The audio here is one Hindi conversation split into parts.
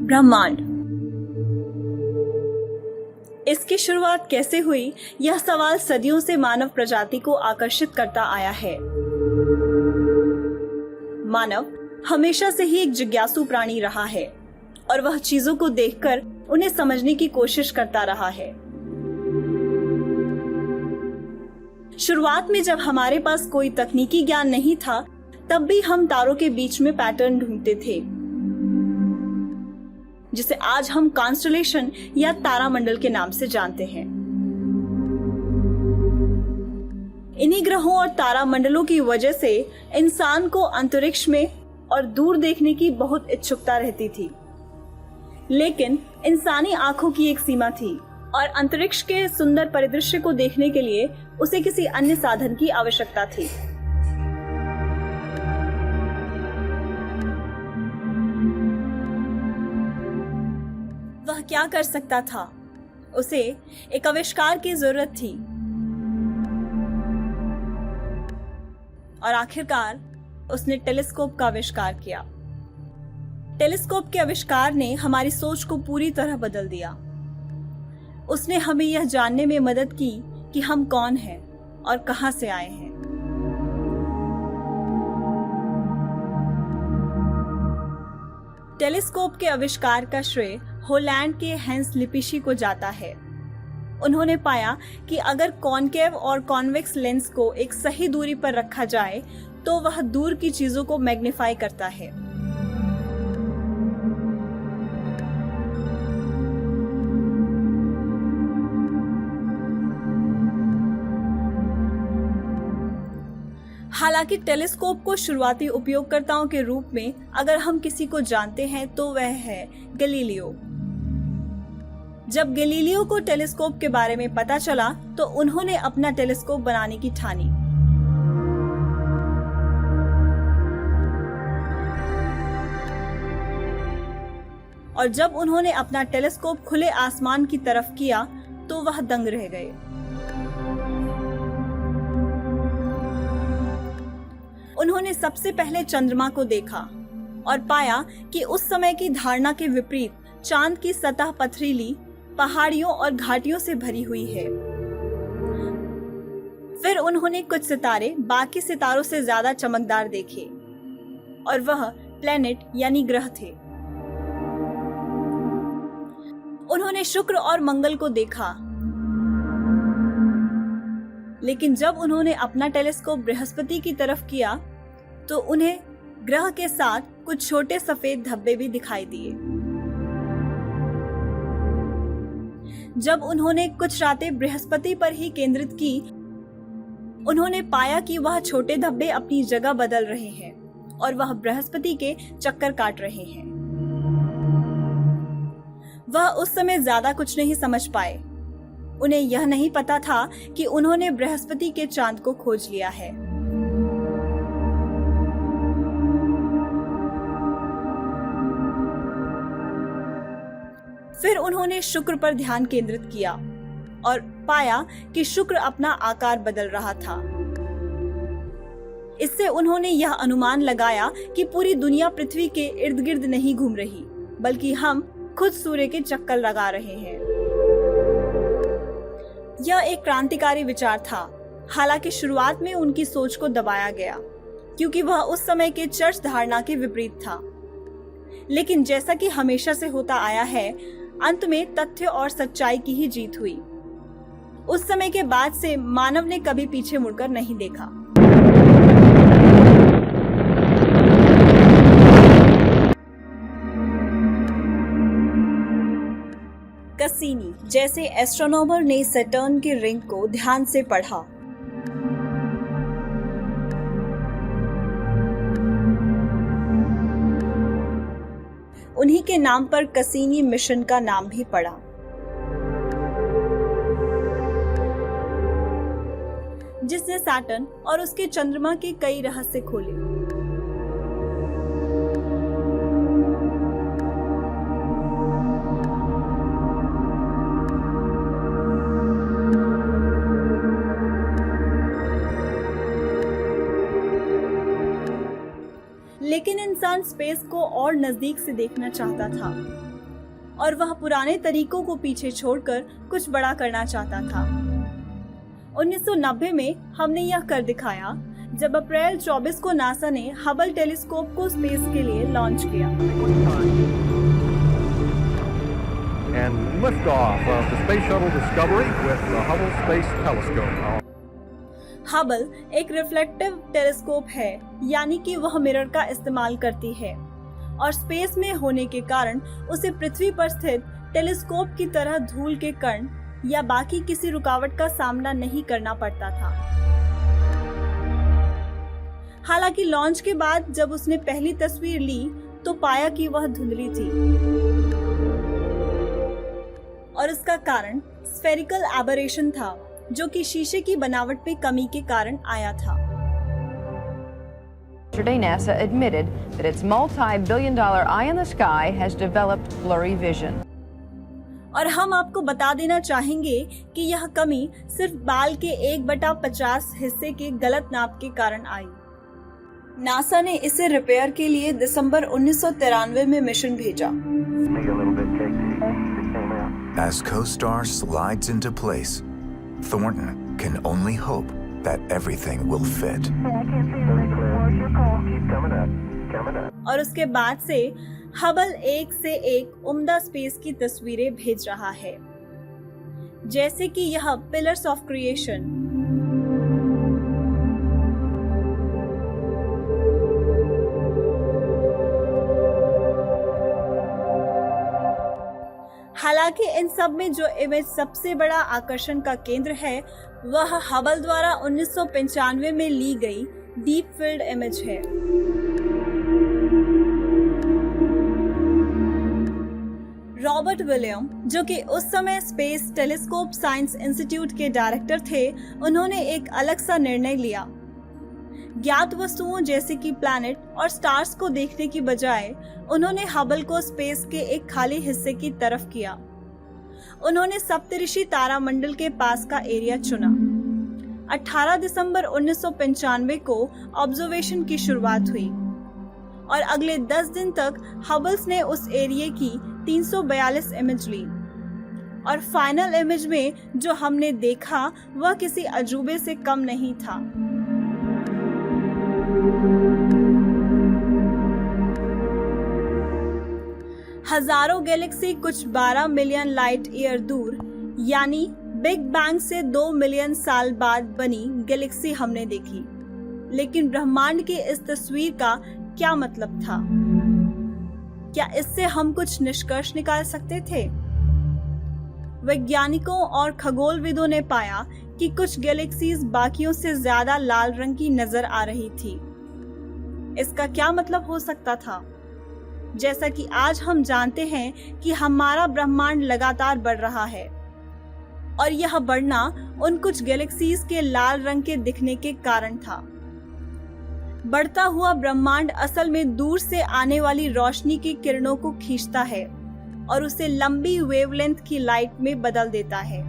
ब्रह्मांड। इसकी शुरुआत कैसे हुई, यह सवाल सदियों से मानव प्रजाति को आकर्षित करता आया है। मानव हमेशा से ही एक जिज्ञासु प्राणी रहा है और वह चीजों को देखकर उन्हें समझने की कोशिश करता रहा है। शुरुआत में जब हमारे पास कोई तकनीकी ज्ञान नहीं था, तब भी हम तारों के बीच में पैटर्न ढूंढते थे, जिसे आज हम कॉन्स्टेलेशन या तारामंडल के नाम से जानते हैं। इन्हीं ग्रहों और तारामंडलों की वजह से इंसान को अंतरिक्ष में और दूर देखने की बहुत इच्छुकता रहती थी, लेकिन इंसानी आंखों की एक सीमा थी और अंतरिक्ष के सुंदर परिदृश्य को देखने के लिए उसे किसी अन्य साधन की आवश्यकता थी। वह क्या कर सकता था? उसे एक आविष्कार की जरूरत थी और आखिरकार उसने टेलीस्कोप का आविष्कार किया। टेलीस्कोप के आविष्कार ने हमारी सोच को पूरी तरह बदल दिया। उसने हमें यह जानने में मदद की कि हम कौन हैं और कहां से आए हैं। टेलीस्कोप के आविष्कार का श्रेय हॉलैंड के हैंस लिपिशी को जाता है। उन्होंने पाया कि अगर कॉनकेव और कॉन्वेक्स लेंस को एक सही दूरी पर रखा जाए तो वह दूर की चीजों को मैग्नीफाई करता है। हालांकि टेलीस्कोप को शुरुआती उपयोगकर्ताओं के रूप में अगर हम किसी को जानते हैं तो वह है गैलीलियो। जब गैलीलियो को टेलीस्कोप के बारे में पता चला तो उन्होंने अपना टेलीस्कोप बनाने की ठानी। और जब उन्होंने अपना टेलीस्कोप खुले आसमान की तरफ किया तो वह दंग रह गए। उन्होंने सबसे पहले चंद्रमा को देखा और पाया कि उस समय की धारणा के विपरीत चांद की सतह पथरीली, पहाड़ियों और घाटियों से भरी हुई है। फिर उन्होंने कुछ सितारे बाकी सितारों से ज्यादा चमकदार देखे और वह प्लैनेट यानी ग्रह थे। उन्होंने शुक्र और मंगल को देखा, लेकिन जब उन्होंने अपना टेलीस्कोप बृहस्पति की तरफ किया तो उन्हें ग्रह के साथ कुछ छोटे सफेद धब्बे भी दिखाई दिए। जब उन्होंने कुछ रातें बृहस्पति पर ही केंद्रित की, उन्होंने पाया कि वह छोटे धब्बे अपनी जगह बदल रहे हैं और वह बृहस्पति के चक्कर काट रहे हैं। वह उस समय ज्यादा कुछ नहीं समझ पाए। उन्हें यह नहीं पता था कि उन्होंने बृहस्पति के चांद को खोज लिया है। फिर उन्होंने शुक्र पर ध्यान केंद्रित किया और पाया कि शुक्र अपना आकार बदल रहा था। इससे उन्होंने यह अनुमान लगाया कि पूरी दुनिया पृथ्वी के इर्द गिर्द नहीं घूम रही, बल्कि हम खुद सूर्य के चक्कर लगा रहे हैं। यह एक क्रांतिकारी विचार था। हालांकि शुरुआत में उनकी सोच को दबाया गया क्योंकि वह उस समय के चर्च धारणा के विपरीत था। लेकिन जैसा कि हमेशा से होता आया है, अंत में तथ्य और सच्चाई की ही जीत हुई। उस समय के बाद से मानव ने कभी पीछे मुड़कर नहीं देखा। कैसिनी जैसे एस्ट्रोनॉमर ने सैटर्न के रिंग को ध्यान से पढ़ा। उन्हीं के नाम पर कैसिनी मिशन का नाम भी पड़ा। जिसने सैटर्न और उसके चंद्रमा के कई रहस्य खोले। लेकिन इंसान स्पेस को और नजदीक से देखना चाहता था और वह पुराने तरीकों को पीछे छोड़कर कुछ बड़ा करना चाहता था। 1990 में हमने यह कर दिखाया जब अप्रैल 24 को नासा ने हबल टेलीस्कोप को स्पेस के लिए लॉन्च किया। And liftoff of the Space Shuttle Discovery with the Hubble Space Telescope. Hubble एक रिफ्लेक्टिव टेलीस्कोप है, यानी कि वह मिरर का इस्तेमाल करती है और स्पेस में होने के कारण उसे पृथ्वी पर स्थित टेलीस्कोप की तरह धूल के कण या बाकी किसी रुकावट का सामना नहीं करना पड़ता था। हालांकि लॉन्च के बाद जब उसने पहली तस्वीर ली तो पाया कि वह धुंधली थी और इसका कारण स्फेरिकल एबरेशन था, जो कि शीशे की बनावट में कमी के कारण आया था। Yesterday, NASA admitted that its multi-billion-dollar eye in the sky has developed blurry vision. और हम आपको बता देना चाहेंगे कि यह कमी सिर्फ बाल के 1/50 हिस्से के गलत नाप के कारण आई। नासा ने इसे रिपेयर के लिए दिसंबर 1993 में मिशन भेजा। As CoStar slides into place, Thornton can only hope that everything will fit. और उसके बाद से हबल एक से एक उम्दा स्पेस की तस्वीरें भेज रहा है, जैसे कि यह पिलर्स ऑफ क्रिएशन, हालांकि इन सब में जो इमेज सबसे बड़ा आकर्षण का केंद्र है वह हबल द्वारा 1995 में ली गई डीप फील्ड इमेज है। रॉबर्ट विलियम, जो कि उस समय स्पेस टेलीस्कोप साइंस इंस्टीट्यूट के डायरेक्टर थे, उन्होंने एक अलग सा निर्णय लिया। ज्ञात वस्तुओं जैसे कि प्लैनेट और स्टार्स को देखने की बजाय उन्होंने हबल को स्पेस के एक खाली हिस्से की तरफ किया। उन्होंने सप्तऋषि तारामंडल के पास का एरिया चुना। 18 दिसंबर 1995 को ऑब्जर्वेशन की शुरुआत हुई और अगले 10 दिन तक हबल्स ने उस एरिया की 342 इमेज ली और फाइनल इमेज में जो हमने देखा वह किसी अजूबे से कम नहीं था। हजारों गैलेक्सी कुछ 12 मिलियन लाइट ईयर दूर, यानी बिग बैंग से 2 मिलियन साल बाद बनी गैलेक्सी हमने देखी। लेकिन ब्रह्मांड की इस तस्वीर का क्या मतलब था? क्या इससे हम कुछ निष्कर्ष निकाल सकते थे? वैज्ञानिकों और खगोलविदों ने पाया कि कुछ गैलेक्सीज बाकियों से ज्यादा लाल रंग की नजर आ रही थी। इसका क्या मतलब हो सकता था? जैसा कि आज हम जानते हैं कि हमारा ब्रह्मांड लगातार बढ़ रहा है और यह बढ़ना उन कुछ गैलेक्सीज के लाल रंग के दिखने के कारण था। बढ़ता हुआ ब्रह्मांड असल में दूर से आने वाली रोशनी की किरणों को खींचता है और उसे लंबी वेवलेंथ की लाइट में बदल देता है।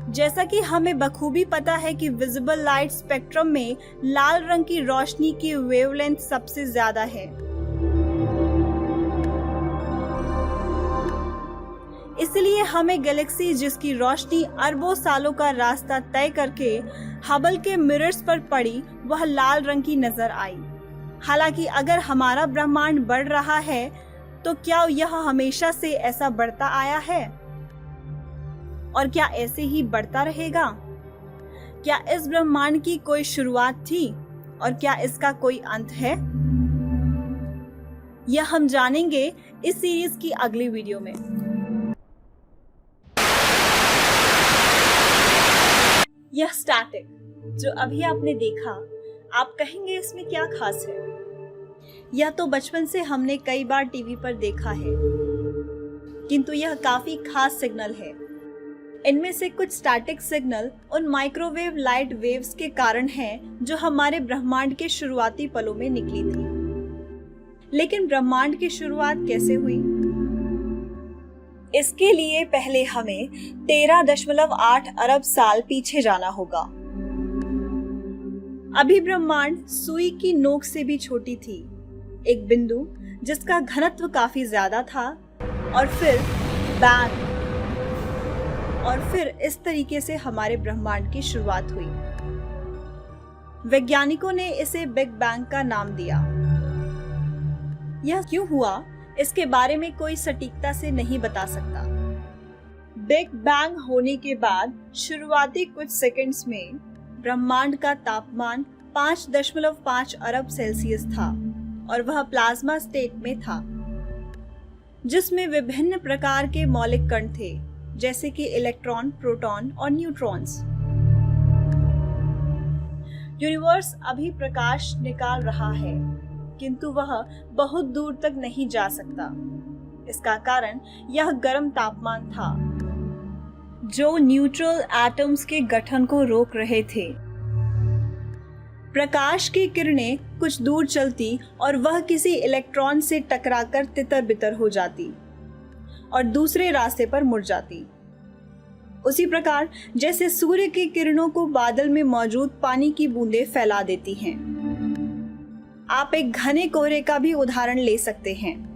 जैसा कि हमें बखूबी पता है कि विजिबल लाइट स्पेक्ट्रम में लाल रंग की रोशनी की वेवलेंथ सबसे ज्यादा है। इसलिए हमें गैलेक्सी जिसकी रोशनी अरबों सालों का रास्ता तय करके हबल के मिरर्स पर पड़ी वह लाल रंग की नजर आई। हालांकि अगर हमारा ब्रह्मांड बढ़ रहा है तो क्या यह हमेशा से ऐसा बढ़ता आया है और क्या ऐसे ही बढ़ता रहेगा? क्या इस ब्रह्मांड की कोई शुरुआत थी और क्या इसका कोई अंत है? यह हम जानेंगे इस सीरीज की अगली वीडियो में। यह स्टैटिक जो अभी आपने देखा, आप कहेंगे इसमें क्या खास है? यह तो बचपन से हमने कई बार टीवी पर देखा है, किंतु यह काफी खास सिग्नल है। इनमें से कुछ स्टैटिक सिग्नल उन माइक्रोवेव लाइट वेव्स के कारण हैं जो हमारे ब्रह्मांड के शुरुआती पलों में निकली थी। लेकिन ब्रह्मांड की शुरुआत कैसे हुई? इसके लिए पहले हमें 13.8 अरब साल पीछे जाना होगा। अभी ब्रह्मांड सुई की नोक से भी छोटी थी, एक बिंदु जिसका घनत्व काफी ज्यादा था, और फिर बैंग, और फिर इस तरीके से हमारे ब्रह्मांड की शुरुआत हुई। वैज्ञानिकों ने इसे बिग बैंग का नाम दिया। यह क्यों हुआ, इसके बारे में कोई सटीकता से नहीं बता सकता। बिग बैंग होने के बाद शुरुआती कुछ सेकंड्स में ब्रह्मांड का तापमान 5.5 अरब सेल्सियस था और वह प्लाज्मा स्टेट में था, जिसमें विभिन्न प्रकार के मौलिक कण थे, जैसे कि इलेक्ट्रॉन, प्रोटॉन और न्यूट्रॉन्स। यूनिवर्स अभी प्रकाश निकाल रहा है, किंतु वह बहुत दूर तक नहीं जा सकता। इसका कारण यह गर्म तापमान था, जो न्यूट्रल एटम्स के गठन को रोक रहे थे। प्रकाश की किरणें कुछ दूर चलती और वह किसी इलेक्ट्रॉन से टकराकर तितर-बितर हो जाती और दूसरे रास्ते पर मुड़ जाती। उसी प्रकार जैसे सूर्य की किरणों को बादल में मौजूद पानी की बूंदें फैला देती हैं। आप एक घने कोहरे का भी उदाहरण ले सकते हैं।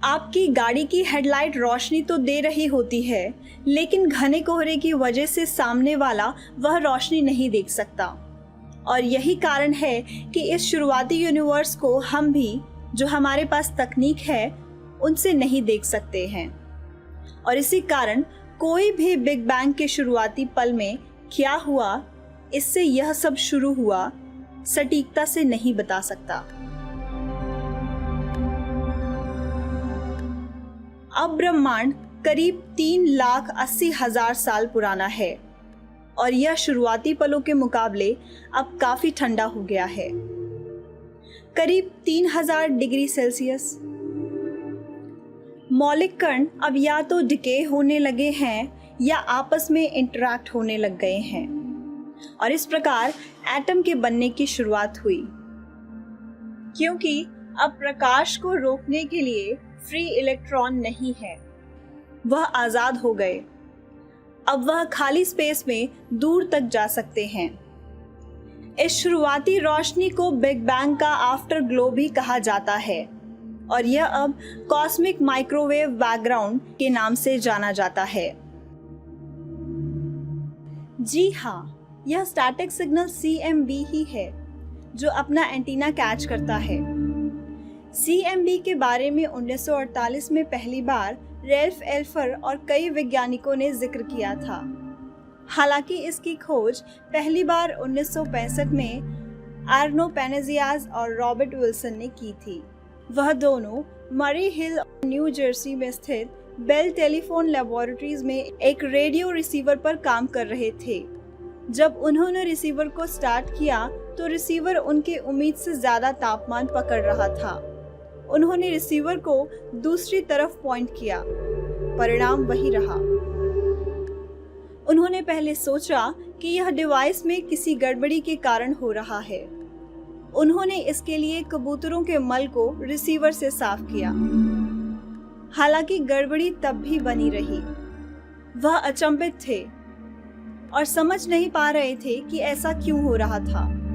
आपकी गाड़ी की हेडलाइट रोशनी तो दे रही होती है, लेकिन घने कोहरे की वजह से सामने वाला वह रोशनी नहीं देख सकता। और यही कारण है कि इस शुरुआती यूनिवर्स को हम भी, जो हमारे पास तकनीक है, उनसे नहीं देख सकते हैं। और इसी कारण कोई भी बिग बैंग के शुरुआती पल में क्या हुआ, इससे यह सब शुरू हुआ, सटीकता से नहीं बता सकता। अब ब्रह्मांड करीब 3,80,000 साल पुराना है और यह शुरुआती पलों के मुकाबले अब काफी ठंडा हो गया है, करीब 3000 डिग्री सेल्सियस। मौलिक कण अब या तो डिके होने लगे हैं या आपस में इंटरैक्ट होने लग गए हैं, और इस प्रकार एटम के बनने की शुरुआत हुई। क्योंकि अब प्रकाश को रोकने के लिए फ्री इलेक्ट्रॉन नहीं है, वह आजाद हो गए। अब वह खाली स्पेस में दूर तक जा सकते हैं। इस शुरुआती रोशनी को बिग बैंग का आफ्टर ग्लो भी कहा जाता है, और यह अब कॉस्मिक माइक्रोवेव बैकग्राउंड के नाम से जाना जाता है। जी हाँ, यह स्टैटिक सिग्नल CMB ही है, जो अपना एंटीना कैच करता है। CMB के बारे में 1948 में पहली बार रैल्फ एल्फर और कई वैज्ञानिकों ने जिक्र किया था। हालांकि इसकी खोज पहली बार 1965 में आर्नो पेनेजियास और रॉबर्ट विल्सन ने की थी। वह दोनों मरी हिल, न्यू जर्सी में स्थित बेल टेलीफोन लैबोरेटरीज में एक रेडियो रिसीवर पर काम कर रहे थे। जब उन्होंने रिसीवर को स्टार्ट किया तो रिसीवर उनकी उम्मीद से ज्यादा तापमान पकड़ रहा था। उन्होंने रिसीवर को दूसरी तरफ पॉइंट किया, परिणाम वही रहा। उन्होंने पहले सोचा कि यह डिवाइस में किसी गड़बड़ी के कारण हो रहा है। उन्होंने इसके लिए कबूतरों के मल को रिसीवर से साफ किया। हालांकि गड़बड़ी तब भी बनी रही। वह अचंभित थे और समझ नहीं पा रहे थे कि ऐसा क्यों हो रहा था।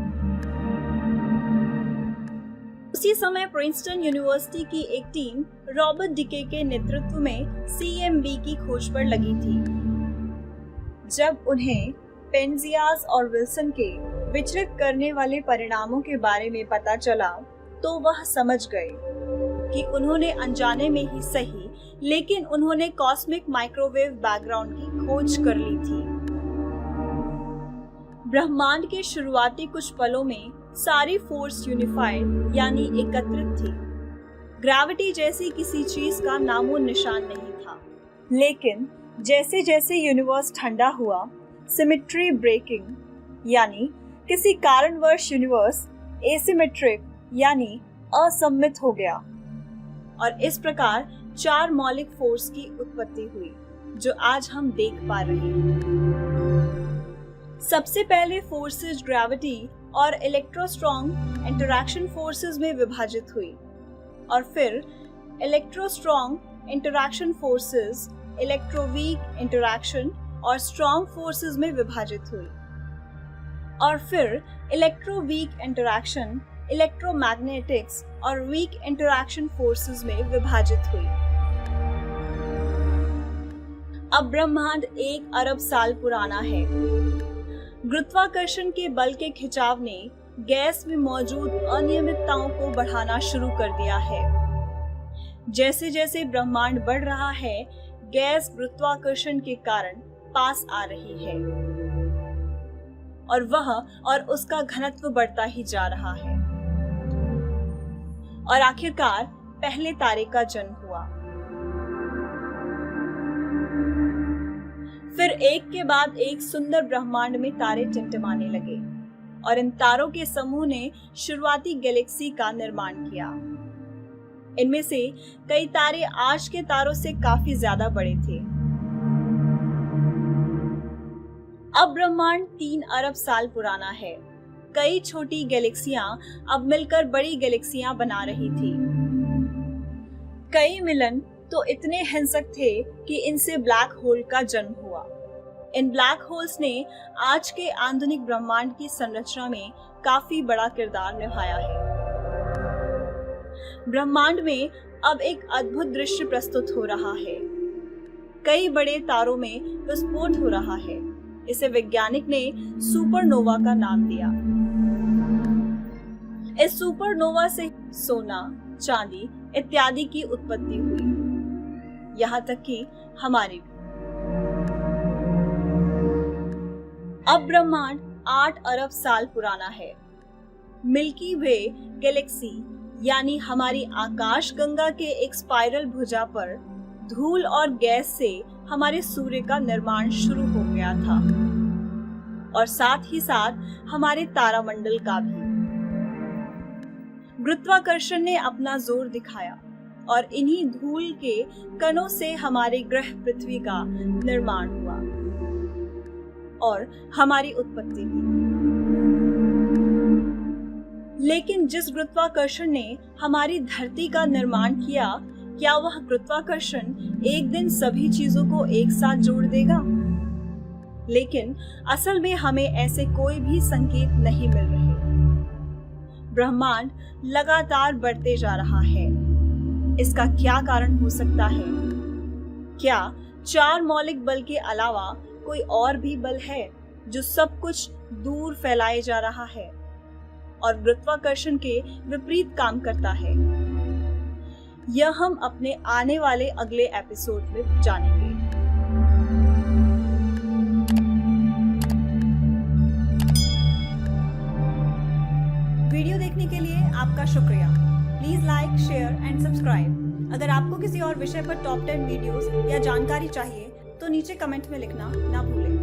उसी समय प्रिंसटन यूनिवर्सिटी की एक टीम रॉबर्ट डिके के नेतृत्व में CMB की खोज पर लगी थी। जब उन्हें पेनेजियास और विल्सन के विचलित करने वाले परिणामों के बारे में पता चला, तो वह समझ गए कि उन्होंने अनजाने में ही सही, लेकिन उन्होंने कॉस्मिक माइक्रोवेव बैकग्राउंड की खोज कर ली थी। ब्रह्मांड के शुरुआती कुछ पलों में सारी फोर्स यूनिफाइड यानी एकत्रित थी। ग्रेविटी जैसी किसी चीज का नामो निशान नहीं था। लेकिन जैसे जैसे यूनिवर्स ठंडा हुआ, सिमेट्री ब्रेकिंग यानी किसी कारणवश यूनिवर्स एसिमेट्रिक यानी असममित हो गया, और इस प्रकार 4 मौलिक फोर्स की उत्पत्ति हुई, जो आज हम देख पा रहे हैं। सबसे पहले फोर्सेस ग्रेविटी और इलेक्ट्रोस्ट्रॉन्ग इंटरैक्शन फोर्सेस में विभाजित हुई, और फिर इलेक्ट्रोस्ट्रॉन्ग इंटरैक्शन फोर्सेस इलेक्ट्रोवीक इंटरैक्शन और स्ट्रॉन्ग फोर्सेस में विभाजित हुई, और फिर इलेक्ट्रोवीक इंटरैक्शन इलेक्ट्रोमैग्नेटिक्स और वीक इंटरैक्शन फोर्सेस में विभाजित हुई। अब ब्रह्मांड 1 अरब साल पुराना है। गुरुत्वाकर्षण के बल के खिंचाव ने गैस में मौजूद अनियमितताओं को बढ़ाना शुरू कर दिया है। जैसे जैसे ब्रह्मांड बढ़ रहा है, गैस गुरुत्वाकर्षण के कारण पास आ रही है और वह और उसका घनत्व बढ़ता ही जा रहा है और आखिरकार पहले तारे का जन्म हुआ। फिर एक के बाद एक सुंदर ब्रह्मांड में तारे टिमटिमाने लगे और इन तारों के समूह ने शुरुआती गैलेक्सी का निर्माण किया। इनमें से कई तारे आज के तारों से काफी ज्यादा बड़े थे। अब ब्रह्मांड 3 अरब साल पुराना है। कई छोटी गैलेक्सियां अब मिलकर बड़ी गैलेक्सियां बना रही थी। कई मिलन तो इतने हिंसक थे कि इनसे ब्लैक होल का जन्म हुआ। इन ब्लैक होल्स ने आज के आधुनिक ब्रह्मांड की संरचना में काफी बड़ा किरदार निभाया है। ब्रह्मांड में अब एक अद्भुत दृश्य प्रस्तुत हो रहा है। कई बड़े तारों में विस्फोट हो रहा है। इसे वैज्ञानिक ने सुपरनोवा का नाम दिया। इस सुपरनोवा से सोना, चांदी इत्यादि की उत्पत्ति हुई, यहाँ तक कि हमारी भी। अब ब्रह्मांड 8 अरब साल पुराना है। मिल्की वे गैलेक्सी यानी हमारी आकाश गंगा के एक स्पाइरल भुजा पर धूल और गैस से हमारे सूर्य का निर्माण शुरू हो गया था और साथ ही साथ हमारे तारामंडल का भी। गुरुत्वाकर्षण ने अपना जोर दिखाया और इन्हीं धूल के कणों से हमारे ग्रह पृथ्वी का निर्माण हुआ और हमारी उत्पत्ति हुई। लेकिन जिस गुरुत्वाकर्षण ने हमारी धरती का निर्माण किया, क्या वह गुरुत्वाकर्षण एक दिन सभी चीजों को एक साथ जोड़ देगा? लेकिन असल में हमें ऐसे कोई भी संकेत नहीं मिल रहे। ब्रह्मांड लगातार बढ़ते जा रहा है। इसका क्या कारण हो सकता है? क्या 4 मौलिक बल के अलावा कोई और भी बल है जो सब कुछ दूर फैलाए जा रहा है और गुरुत्वाकर्षण के विपरीत काम करता है? यह हम अपने आने वाले अगले एपिसोड में जानेंगे। वीडियो देखने के लिए आपका शुक्रिया। Please like, share and subscribe. अगर आपको किसी और विषय पर टॉप 10 वीडियोस या जानकारी चाहिए तो नीचे कमेंट में लिखना ना भूलें।